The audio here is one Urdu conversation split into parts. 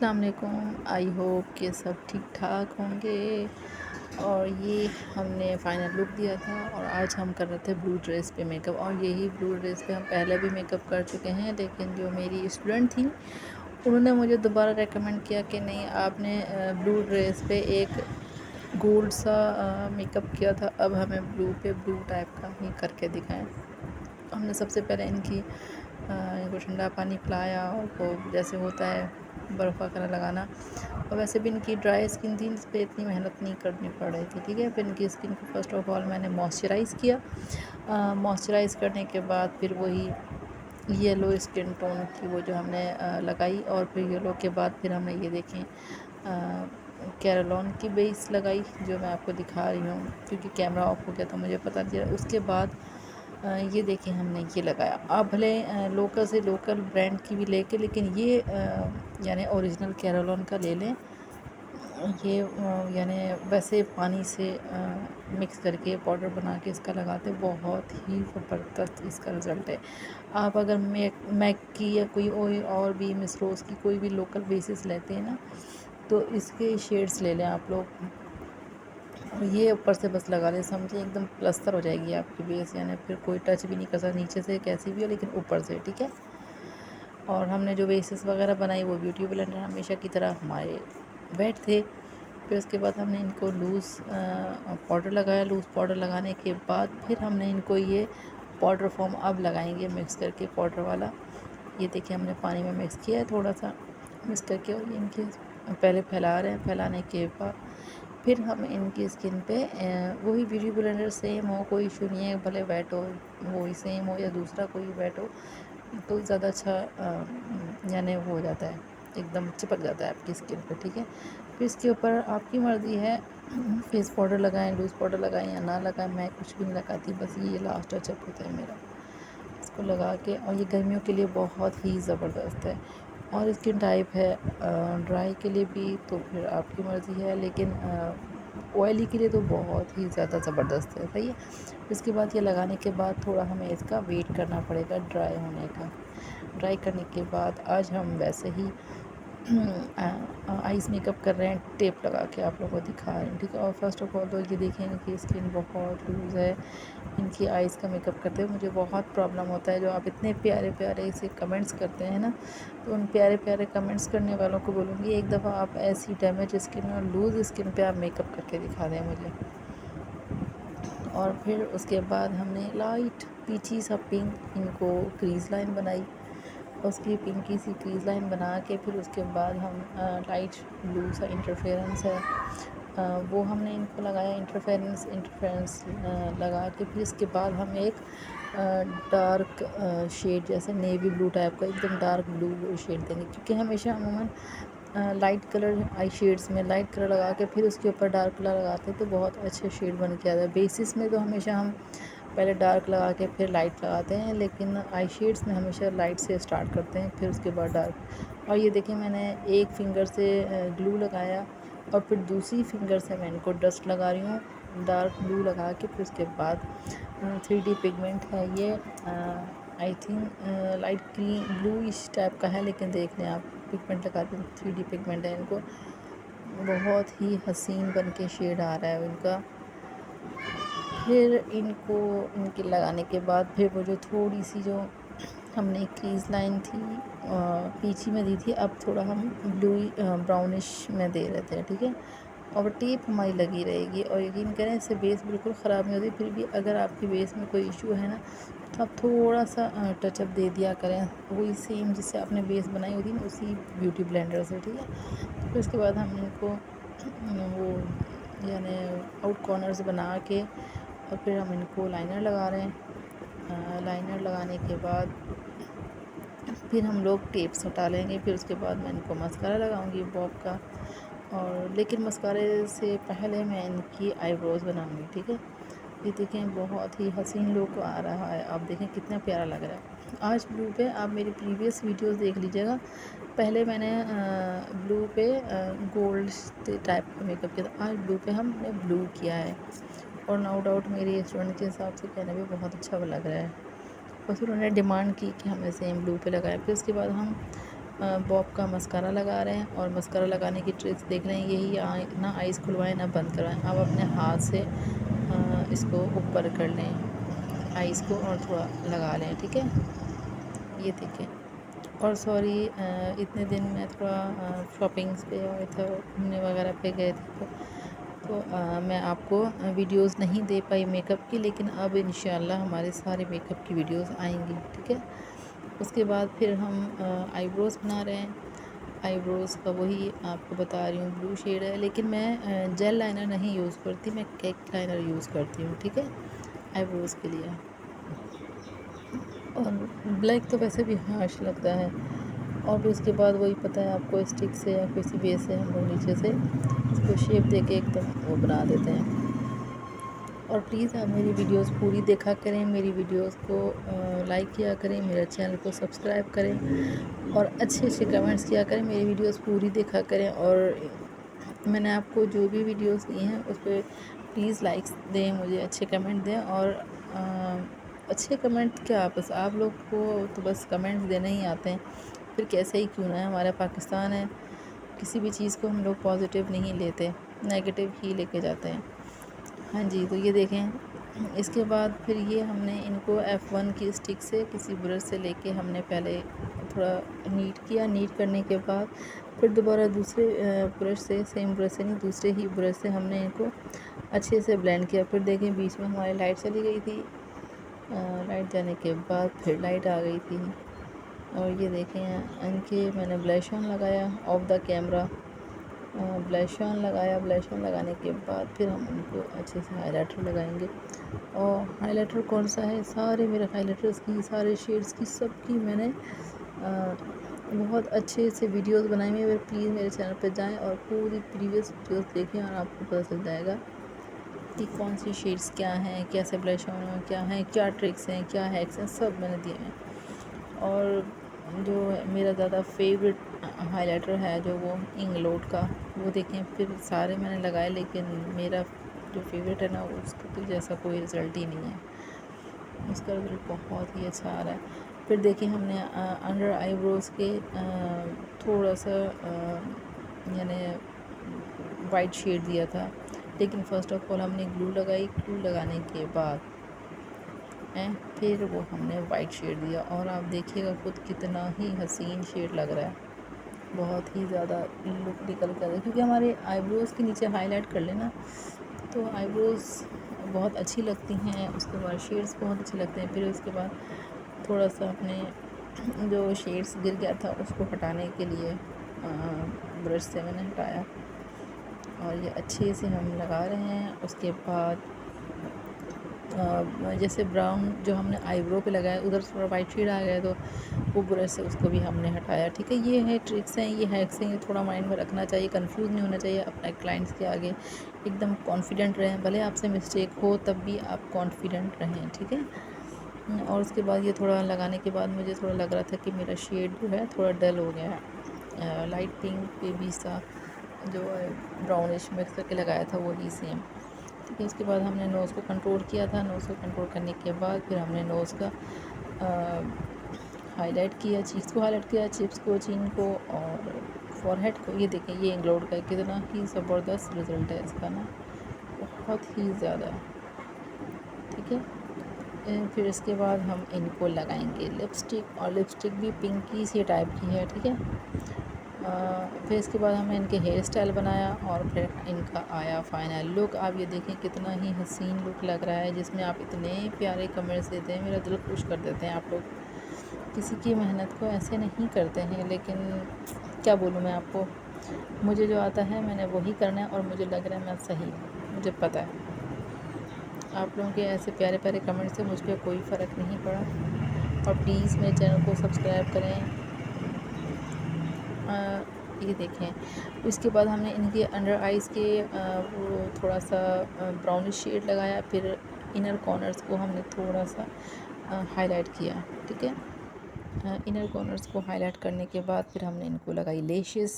السلام علیکم، آئی ہوپ کہ سب ٹھیک ٹھاک ہوں گے۔ اور یہ ہم نے فائنل لک دیا تھا اور آج ہم کر رہے تھے بلو ڈریس پہ میک اپ، اور یہی بلو ڈریس پہ ہم پہلے بھی میک اپ کر چکے ہیں، لیکن جو میری اسٹوڈنٹ تھیں انہوں نے مجھے دوبارہ ریکمنڈ کیا کہ نہیں، آپ نے بلو ڈریس پہ ایک گولڈ سا میک اپ کیا تھا، اب ہمیں بلو پہ بلو ٹائپ کا ہی کر کے دکھائیں۔ ہم نے سب سے پہلے ان کو ٹھنڈا پانی پلایا، اور وہ جیسے ہوتا ہے برف وغیرہ لگانا، اور ویسے بھی ان کی ڈرائی اسکن تھی، اس پہ اتنی محنت نہیں کرنی پڑ رہی تھی، ٹھیک ہے۔ پھر ان کی اسکن کو فرسٹ آف آل میں نے موئسچرائز کیا، موئسچرائز کرنے کے بعد پھر وہی یلو اسکن ٹون کی وہ جو ہم نے لگائی، اور پھر یلو کے بعد پھر ہم نے یہ دیکھیں کیرالون کی بیس لگائی، جو میں آپ کو دکھا رہی ہوں کیونکہ کیمرہ آف ہو گیا تو مجھے پتہ نہیں چلا۔ اس کے بعد یہ دیکھیں ہم نے یہ لگایا، آپ بھلے لوکل سے لوکل برانڈ کی بھی لے کے، لیکن یہ یعنی اوریجنل کیرالون کا لے لیں۔ یہ یعنی ویسے پانی سے مکس کر کے پاؤڈر بنا کے اس کا لگاتے، بہت ہی زبردست اس کا رزلٹ ہے۔ آپ اگر میک کی یا کوئی اور بھی مس روز کی کوئی بھی لوکل بیسس لیتے ہیں نا، تو اس کے شیڈز لے لیں آپ لوگ، اور یہ اوپر سے بس لگا لیں، سمجھیں ایک دم پلستر ہو جائے گی آپ کی بیس، یعنی پھر کوئی ٹچ بھی نہیں کر سکتا نیچے سے کیسی بھی ہو، لیکن اوپر سے، ٹھیک ہے۔ اور ہم نے جو بیسس وغیرہ بنائی وہ بیوٹی بلینڈر ہمیشہ کی طرح ہمارے ویٹ تھے۔ پھر اس کے بعد ہم نے ان کو لوز پاؤڈر لگایا، لوز پاؤڈر لگانے کے بعد پھر ہم نے ان کو یہ پاؤڈر فارم اب لگائیں گے مکس کر کے پاؤڈر والا۔ یہ دیکھیں ہم نے پانی میں مکس کیا ہے تھوڑا سا مکس کر کے، اور ان کے پہلے پھیلا رہے ہیں، پھیلانے کے بعد پھر ہم ان کی اسکن پہ وہی بیوٹی بلینڈر سیم ہو، کوئی ایشو نہیں ہے، بھلے ویٹ ہو وہی سیم ہو یا دوسرا کوئی ویٹ ہو تو زیادہ اچھا یعنی وہ ہو جاتا ہے، ایک دم چپک جاتا ہے آپ کی اسکن پہ، ٹھیک ہے۔ پھر اس کے اوپر آپ کی مرضی ہے، فیس پاؤڈر لگائیں، لوز پاؤڈر لگائیں یا نہ لگائیں، میں کچھ بھی نہیں لگاتی، بس یہ لاسٹ ٹچ اپ ہوتا ہے میرا اس کو لگا کے۔ اور یہ گرمیوں کے لیے بہت ہی زبردست ہے، اور اسکن ٹائپ ہے ڈرائی کے لیے بھی تو پھر آپ کی مرضی ہے، لیکن آئلی کے لیے تو بہت ہی زیادہ زبردست ہے، صحیح ہے۔ اس کے بعد یہ لگانے کے بعد تھوڑا ہمیں اس کا ویٹ کرنا پڑے گا ڈرائی ہونے کا۔ ڈرائی کرنے کے بعد آج ہم ویسے ہی آئز میک اپ کر رہے ہیں، ٹیپ لگا کے آپ لوگوں کو دکھا رہے ہیں، ٹھیک ہے۔ اور فرسٹ آف آل تو یہ دیکھیں ان کی اسکن بہت لوز ہے، ان کی آئز کا میک اپ کرتے ہوئے مجھے بہت پرابلم ہوتا ہے۔ جو آپ اتنے پیارے پیارے سے کمنٹس کرتے ہیں نا، تو ان پیارے پیارے کمنٹس کرنے والوں کو بولوں گی ایک دفعہ آپ ایسی ڈیمیج اسکن اور لوز اسکن پہ آپ میک اپ کر کے دکھا دیں مجھے۔ اور پھر اس کے بعد ہم نے لائٹ پیچی سا پنک ان کو کریز لائن بنائی، اس کی پنکی سی کریز لائن بنا کے پھر اس کے بعد ہم لائٹ بلو سا انٹرفیرنس ہے وہ ہم نے ان کو لگایا، انٹرفیرنس لگا کے پھر اس کے بعد ہم ایک ڈارک شیڈ جیسے نیوی بلو ٹائپ کا ایک دم ڈارک بلو شیڈ دیں گے، کیونکہ ہمیشہ عموماً لائٹ کلر آئی شیڈز میں لائٹ کلر لگا کے پھر اس کے اوپر ڈارک کلر لگاتے ہیں تو بہت اچھے شیڈ بن کے آتا ہے۔ بیسس میں تو ہمیشہ ہم پہلے ڈارک لگا کے پھر لائٹ لگاتے ہیں، لیکن آئی شیڈز میں ہمیشہ لائٹ سے اسٹارٹ کرتے ہیں پھر اس کے بعد ڈارک۔ اور یہ دیکھیں میں نے ایک فنگر سے گلو لگایا، اور پھر دوسری فنگر سے میں ان کو ڈسٹ لگا رہی ہوں ڈارک بلو لگا کے، پھر اس کے بعد 3D پگمنٹ ہے یہ، I think light green blue اس ٹائپ کا ہے، لیکن دیکھ لیں آپ پگمنٹ لگاتے ہیں 3D پگمنٹ ہے، ان کو بہت ہی حسین بن کے شیڈ آ رہا ہے ان کا۔ پھر ان کو ان کے لگانے کے بعد پھر وہ جو تھوڑی سی جو ہم نے کریز لائن تھی پیچی میں دی تھی، اب تھوڑا ہم براؤنش میں دے رہے تھے، ٹھیک ہے۔ اور ٹیپ ہماری لگی رہے گی، اور یقین کریں اس سے بیس بالکل خراب نہیں ہوتی، پھر بھی اگر آپ کی بیس میں کوئی ایشو ہے نا تو آپ تھوڑا سا ٹچ اپ دے دیا کریں، وہی سیم جس سے آپ نے بیس بنائی ہوتی نا اسی بیوٹی بلینڈر سے، ٹھیک ہے۔ پھر اس کے بعد ہم ان کو وہ یعنی آؤٹ کارنرز بنا کے اور پھر ہم ان کو لائنر لگا رہے ہیں۔ لائنر لگانے کے بعد پھر ہم لوگ ٹیپس ہٹا لیں گے، پھر اس کے بعد میں ان کو مسکارا لگاؤں گی باب کا، اور لیکن مسکارے سے پہلے میں ان کی آئی بروز بناؤں گی، ٹھیک ہے۔ یہ دیکھیں بہت ہی حسین لک آ رہا ہے، آپ دیکھیں کتنا پیارا لگ رہا ہے۔ آج بلو پہ آپ میری پریویس ویڈیوز دیکھ لیجیے گا، پہلے میں نے بلو پہ گولڈ ٹائپ کا میک اپ کیا تھا، آج بلو پہ ہم نے بلو کیا ہے، اور نو ڈاؤٹ میری اسٹوڈنٹ کے حساب سے کہنا بھی بہت اچھا لگ رہا ہے، بس انہوں نے ڈیمانڈ کی کہ ہمیں سیم بلو پہ لگائے۔ پھر اس کے بعد ہم باب کا مسکارا لگا رہے ہیں، اور مسکارا لگانے کی ٹرکس دیکھ رہے ہیں یہی، نہ آئیز کھلوائیں نہ بند کروائیں، اب اپنے ہاتھ سے اس کو اوپر کر لیں آئیز کو اور تھوڑا لگا لیں، ٹھیک ہے، یہ دیکھیں۔ اور سوری اتنے دن میں تھوڑا شاپنگس پہ اور ادھر گھومنے وغیرہ پہ گئے تھے، تو میں آپ کو ویڈیوز نہیں دے پائی میک اپ کی، لیکن اب انشاءاللہ ہمارے سارے میک اپ کی ویڈیوز آئیں گی، ٹھیک ہے۔ اس کے بعد پھر ہم آئی بروز بنا رہے ہیں۔ آئی بروز کا وہی آپ کو بتا رہی ہوں، بلو شیڈ ہے، لیکن میں جیل لائنر نہیں یوز کرتی، میں کیک لائنر یوز کرتی ہوں، ٹھیک ہے، آئی بروز کے لیے۔ اور بلیک تو ویسے بھی ہارش لگتا ہے، اور پھر اس کے بعد وہی پتہ ہے آپ کو، اسٹک سے یا کسی بیس سے ہم لوگ نیچے سے اس کو شیپ دے کے ایک دم وہ بنا دیتے ہیں۔ اور پلیز آپ میری ویڈیوز پوری دیکھا کریں، میری ویڈیوز کو لائک کیا کریں، میرے چینل کو سبسکرائب کریں، اور اچھے اچھے کمنٹس کیا کریں، میری ویڈیوز پوری دیکھا کریں، اور میں نے آپ کو جو بھی ویڈیوز دی ہیں اس پہ پلیز لائکس دیں، مجھے اچھے کمنٹ دیں، اور اچھے کمنٹ کیا، بس آپ لوگ کو تو بس کمنٹس دینے ہی آتے ہیں، پھر کیسے ہی کیوں نہ ہے، ہمارا پاکستان ہے، کسی بھی چیز کو ہم لوگ پازیٹیو نہیں لیتے، نیگیٹیو ہی لے کے جاتے ہیں۔ ہاں جی، تو یہ دیکھیں، اس کے بعد پھر یہ ہم نے ان کو F1 کی اسٹک سے کسی برش سے لے کے ہم نے پہلے تھوڑا نیٹ کیا، نیٹ کرنے کے بعد پھر دوبارہ دوسرے برش سے، سیم برش سے نہیں، دوسرے ہی برش سے ہم نے ان کو اچھے سے بلینڈ کیا۔ پھر دیکھیں بیچ میں ہماری لائٹ چلی گئی تھی، لائٹ جانے کے بعد پھر لائٹ آ گئی تھی، اور یہ دیکھیں ان کے میں نے بلیش آن لگایا آف دا کیمرہ، بلیش آن لگایا، بلیش آن لگانے کے بعد پھر ہم ان کو اچھے سے ہائی لائٹر لگائیں گے۔ اور ہائی لائٹر کون سا ہے، سارے میرے ہائی لائٹرس کی، سارے شیڈز کی، سب کی میں نے بہت اچھے سے ویڈیوز بنائی ہوئی ہیں، پلیز میرے چینل پہ جائیں اور پوری پریویس ویڈیوز دیکھیں، اور آپ کو پتہ چل جائے گا کہ کون سی شیڈز کیا ہیں، کیسے بلیش آن کیا ہیں، کیا ٹرکس ہیں، کیا ہیکس ہیں، سب میں نے دیے ہیں۔ اور جو میرا زیادہ فیوریٹ ہائی لائٹر ہے جو وہ انگلوٹ کا، وہ دیکھیں پھر سارے میں نے لگائے، لیکن میرا جو فیوریٹ ہے نا اس کا تو جیسا کوئی رزلٹ ہی نہیں ہے، اس کا رزلٹ بہت ہی اچھا آ رہا ہے۔ پھر دیکھیں ہم نے انڈر آئی بروز کے تھوڑا سا یعنی وائٹ شیڈ دیا تھا، لیکن فرسٹ آف آل ہم نے گلو لگائی، گلو لگانے کے بعد پھر وہ ہم نے وائٹ شیڈ دیا، اور آپ دیکھیے گا خود کتنا ہی حسین شیڈ لگ رہا ہے، بہت ہی زیادہ لک نکل کر، کیونکہ ہمارے آئی بروز کے نیچے ہائی لائٹ کر لینا تو آئی بروز بہت اچھی لگتی ہیں، اس کے بعد شیڈز بہت اچھے لگتے ہیں۔ پھر اس کے بعد تھوڑا سا اپنے جو شیڈز گر گیا تھا اس کو ہٹانے کے لیے برش سے میں نے ہٹایا، اور یہ اچھے سے ہم لگا رہے ہیں۔ اس کے بعد جیسے براؤن جو ہم نے آئی برو پہ لگایا ادھر تھوڑا وائٹ شیڈ آ گیا، تو وہ برش سے اس کو بھی ہم نے ہٹایا، ٹھیک ہے۔ یہ ہے ٹرکس ہیں، یہ ہیکس ہیں، یہ تھوڑا مائنڈ میں رکھنا چاہیے، کنفیوز نہیں ہونا چاہیے اپنے کلائنٹس کے آگے، ایک دم کانفیڈنٹ رہیں، بھلے آپ سے مسٹیک ہو تب بھی آپ کانفیڈنٹ رہیں، ٹھیک ہے۔ اور اس کے بعد یہ تھوڑا لگانے کے بعد مجھے تھوڑا لگ رہا تھا کہ میرا شیڈ جو ہے تھوڑا ڈل ہو گیا ہے، لائٹ پنک پہ بھی سا جو براؤنش مکس کر کے لگایا تھا وہی سیم، ٹھیک ہے۔ اس کے بعد ہم نے نوز کو کنٹرول کیا تھا، نوز کو کنٹرول کرنے کے بعد پھر ہم نے نوز کا ہائی لائٹ کیا، چیکس کو ہائی لائٹ کیا، چپس کو، چین کو، اور فور ہیڈ کو۔ یہ دیکھیں یہ انگلوڈ کا کتنا ہی زبردست رزلٹ ہے اس کا نا، بہت ہی زیادہ، ٹھیک ہے۔ پھر اس کے بعد ہم ان کو لگائیں گے لپسٹک، اور لپسٹک بھی پنکی سی ٹائپ کی ہے، ٹھیک ہے۔ پھر اس کے بعد ہم نے ان کے ہیئر اسٹائل بنایا، اور پھر ان کا آیا فائنل لک۔ آپ یہ دیکھیں کتنا ہی حسین لک لگ رہا ہے، جس میں آپ اتنے پیارے کمنٹس دیتے ہیں، میرا دل خوش کر دیتے ہیں آپ لوگ، کسی کی محنت کو ایسے نہیں کرتے ہیں، لیکن کیا بولوں میں آپ کو، مجھے جو آتا ہے میں نے وہی کرنا ہے، اور مجھے لگ رہا ہے میں صحیح ہوں، مجھے پتہ ہے۔ آپ لوگوں کے ایسے پیارے پیارے کمنٹ سے مجھ پہ کوئی فرق نہیں پڑا، اور پلیز میرے چینل کو سبسکرائب کریں۔ یہ دیکھیں اس کے بعد ہم نے ان کے انڈر آئیز کے وہ تھوڑا سا براؤنش شیڈ لگایا، پھر انر کارنرز کو ہم نے تھوڑا سا ہائی لائٹ کیا، ٹھیک ہے۔ انر کارنرز کو ہائی لائٹ کرنے کے بعد پھر ہم نے ان کو لگائی لیشز،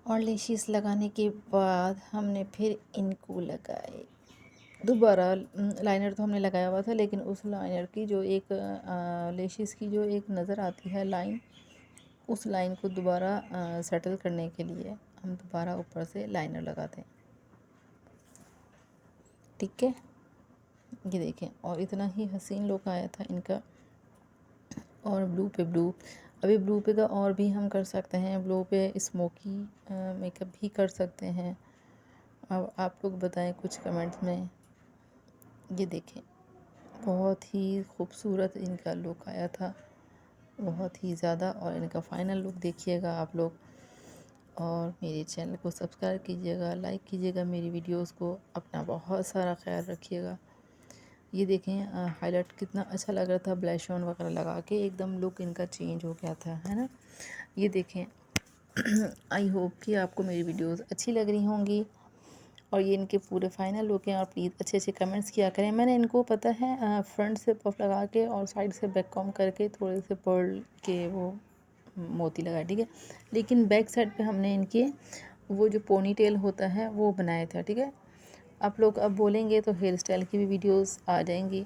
اور لیشز لگانے کے بعد ہم نے پھر ان کو لگائے دوبارہ لائنر، تو ہم نے لگایا ہوا تھا، لیکن اس لائنر کی جو ایک لیشز کی جو ایک نظر آتی ہے لائن، اس لائن کو دوبارہ سیٹل کرنے کے لیے ہم دوبارہ اوپر سے لائنر لگاتے ہیں، ٹھیک ہے۔ یہ دیکھیں، اور اتنا ہی حسین لک آیا تھا ان کا۔ اور بلو پہ بلو، ابھی بلو پہ کا اور بھی ہم کر سکتے ہیں، بلو پہ اسموکی میک اپ بھی کر سکتے ہیں۔ اب آپ لوگ بتائیں کچھ کمنٹس میں۔ یہ دیکھیں، بہت ہی خوبصورت ان کا لک آیا تھا، بہت ہی زیادہ۔ اور ان کا فائنل لک دیکھیے گا آپ لوگ، اور میرے چینل کو سبسکرائب کیجیے گا، لائک کیجیے گا میری ویڈیوز کو، اپنا بہت سارا خیال رکھیے گا۔ یہ دیکھیں ہائی لائٹ کتنا اچھا لگ رہا تھا، بلیش آن وغیرہ لگا کے ایک دم لک ان کا چینج ہو گیا تھا، ہے نا۔ یہ دیکھیں آئی ہوپ کہ آپ کو میری ویڈیوز اچھی لگ رہی ہوں گی، اور یہ ان کے پورے فائنل لک ہیں۔ اور پلیز اچھے اچھے کمنٹس کیا کریں۔ میں نے ان کو پتہ ہے فرنٹ سے پف لگا کے اور سائڈ سے بیک کام کر کے تھوڑے سے پرل کے وہ موتی لگائے، ٹھیک ہے، لیکن بیک سائڈ پہ ہم نے ان کے وہ جو پونی ٹیل ہوتا ہے وہ بنایا تھا، ٹھیک ہے۔ آپ لوگ اب بولیں گے تو ہیئر اسٹائل کی بھی ویڈیوز آ جائیں گی۔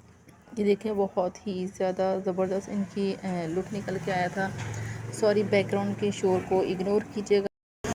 یہ دیکھیں بہت ہی زیادہ زبردست ان کی لک نکل کے آیا تھا۔ سوری بیک گراؤنڈ کے شور کو اگنور کیجیے گا۔